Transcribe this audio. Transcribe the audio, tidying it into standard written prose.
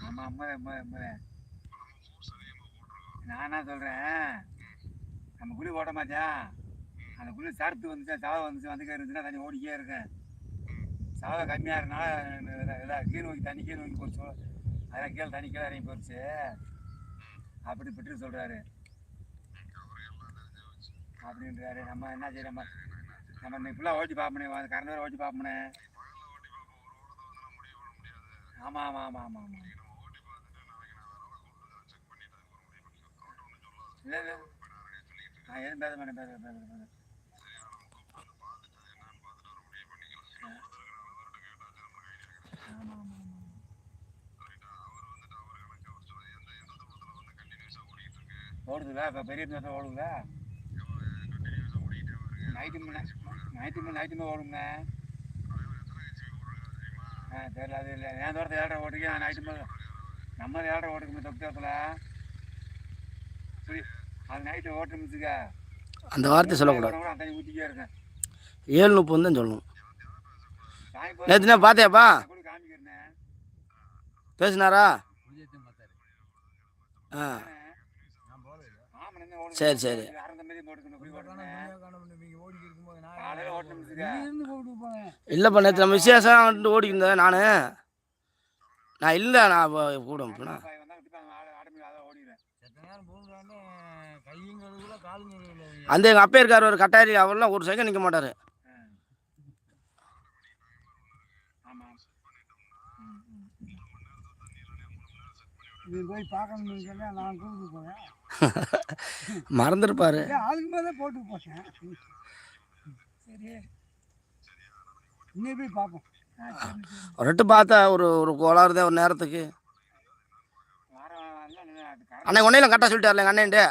ஆமாம் அம்மா நானா சொல்கிறேன். நம்ம குழி போட்ட மாத்தியா, அந்த குழி சரத்து வந்துச்சா சாவை வந்துக்க இருந்துச்சுன்னா தண்ணி ஓடிக்கே இருக்கேன். சாவை கம்மியாக இருந்தாலும் கீழ் நோக்கி தண்ணி கீழ் நோக்கி போச்சு, அதெல்லாம் கீழே தண்ணி கீழே இறங்கி போச்சு அப்படி பெற்று சொல்கிறாரு அப்படின்றாரு. நம்ம என்ன செய்ய, நம்ம இன்னைக்கு ஃபுல்லாக ஓட்டி பார்ப்பனே, கரண்ட் வேறு ஓட்டி பார்ப்பனே. ஆமாம் இல்லை நான் எதுவும் பேச மாட்டேன். ஓடுதுல இப்போ பெரிய நேரத்தில் ஓடுதுல, நைட்டுமே ஓடுங்க. தெரியல, அது இல்லை என் தோட்டத்தை 7:30 ஓட்டுக்கேன் நைட்டுமே. நம்ம 7:30 ஓட்டுக்குமே தொக்கத்தில் அது நைட்டு ஓட்டு மிச்சுக்க அந்த வார்த்தை சொல்லக்கூடாது. அந்த ஊற்றிக்கே இருக்கேன். 7:30 தான் சொல்லணும். நேற்றுனா பார்த்தியாப்பா? பேசினாரா? ஆ சரி சரி. இல்லைப்பா நேற்று நம்ம விசேஷம் ஓடிக்கிருந்தேன் நான் இல்லை, நான் கூட போனா அந்த எங்கள் அப்பா இருக்கார் ஒரு கட்டாரி, அவரெல்லாம் ஒரு செகண்ட் நிற்க மாட்டார். போய் பார்க்கணும்னு சொன்னால் நான் கூப்பிட்டு போகிறேன். மறந்துருப்பாரு. அதுக்கு மேலே போட்டு போட்டேன். சரி இன்னும் போய் பார்ப்போம். ஒரு ரெட்டு பார்த்தா ஒரு கோளாறுதான் ஒரு நேரத்துக்கு. அன்னைக்கு ஒன்றையில கரெக்டாக சொல்லிட்டார்ல எங்கள் அண்ணன்ட்டு.